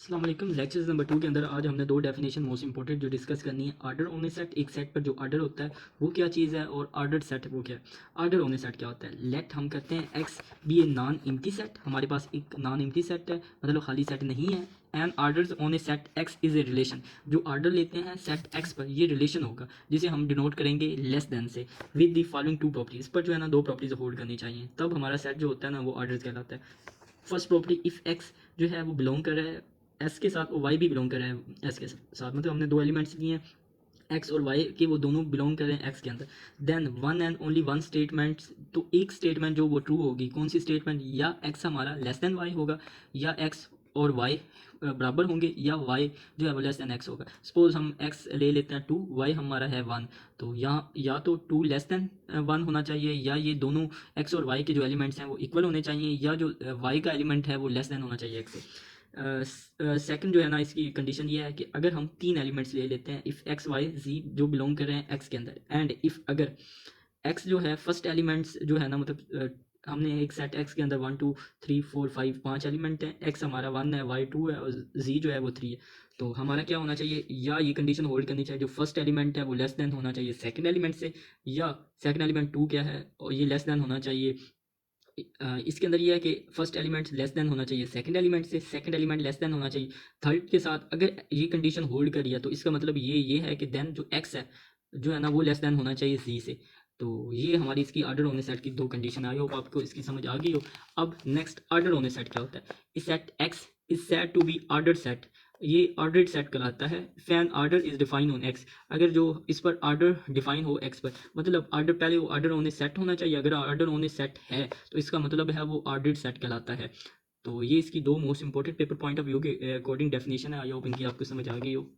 अस्सलाम वालेकुम। Lectures number 2 के अंदर आज हमने दो डेफिनेशन मोस्ट इंपॉर्टेंट जो डिस्कस करनी है। आर्डर ऑन ए सेट, एक सेट पर जो आर्डर होता है वो क्या चीज़ है, और आर्डर्ड सेट वो क्या है। आर्डर ऑन ए सेट क्या होता है। लेट हम करते हैं X be a non empty set. हमारे पास एक नॉन एम्प्टी सेट है, मतलब खाली सेट नहीं है। And orders on A set x is a relation. जो आर्डर लेते हैं सेट एक्स पर, ये रिलेशन होगा जिसे हम डिनोट करेंगे लेस देन से with the following two properties. पर जो है ना दो प्रॉपर्टीज़ होल्ड करनी चाहिए, तब हमारा सेट जो होता है ना वो आर्डर्स कहलाता है। फर्स्ट प्रॉपर्टी, इफ़ एक्स जो है वो बिलोंग कर रहा है एस के साथ और वाई भी बिलोंग कर रहा है एस के साथ, मतलब हमने दो एलिमेंट्स लिए हैं एक्स और वाई के, वो दोनों बिलोंग कर रहे हैं एक्स के अंदर। Then one and only one statement, तो एक स्टेटमेंट जो वो ट्रू होगी, कौन सी स्टेटमेंट, या एक्स हमारा लेस देन वाई होगा, या एक्स और वाई बराबर होंगे, या वाई जो है वो लेस देन एक्स होगा। सपोज हम एक्स ले लेते हैं 2, वाई हमारा है 1, तो यहाँ या तो 2 लेस देन 1 होना चाहिए, या ये दोनों एक्स और वाई के जो एलिमेंट्स हैं वो इक्वल होने चाहिए, या जो वाई का एलिमेंट है वो लेस देन होना चाहिए एक्स से। सेकंड जो है ना इसकी कंडीशन ये है कि अगर हम तीन एलिमेंट्स ले लेते हैं, इफ़ एक्स वाई जी जो बिलोंग कर रहे हैं एक्स के अंदर, एंड इफ़ अगर एक्स जो है फर्स्ट एलिमेंट्स जो है ना, मतलब हमने एक सेट एक्स के अंदर 1 2 3 4 5 5 एलिमेंट हैं, एक्स हमारा 1 है, वाई 2 है, और जी जो है वो 3 है। तो हमारा क्या होना चाहिए, या ये कंडीशन होल्ड करनी चाहिए जो फर्स्ट एलिमेंट है वो लेस देन होना चाहिए सेकंड एलिमेंट से, या सेकंड एलिमेंट 2 क्या है और ये लेस देन होना चाहिए। इसके अंदर ये है कि फर्स्ट एलिमेंट लेस देन होना चाहिए सेकंड एलिमेंट से, सेकंड एलिमेंट लेस देन होना चाहिए थर्ड के साथ। अगर ये कंडीशन होल्ड करिए तो इसका मतलब ये है कि देन जो एक्स है जो है ना वो लेस देन होना चाहिए सी से। तो ये हमारी इसकी आर्डर होने सेट की दो कंडीशन आई हो, आपको इसकी समझ आ गई हो। अब नेक्स्ट आर्डर होने सेट क्या होता है। इस set X is set to be ordered set, ये ऑर्डर्ड सेट कहलाता है। Fan order is define on X, अगर जो इस पर आर्डर डिफाइन हो एक्स पर, मतलब आर्डर पहले वो आर्डर ऑन ए सेट होना चाहिए, अगर आर्डर ऑन ए सेट है तो इसका मतलब है वो आर्डर्ड सेट कहलाता है। तो ये इसकी दो most important paper point of view के अकॉर्डिंग डेफिनेशन है। आई होप इनकी आपको समझ आ गई हो।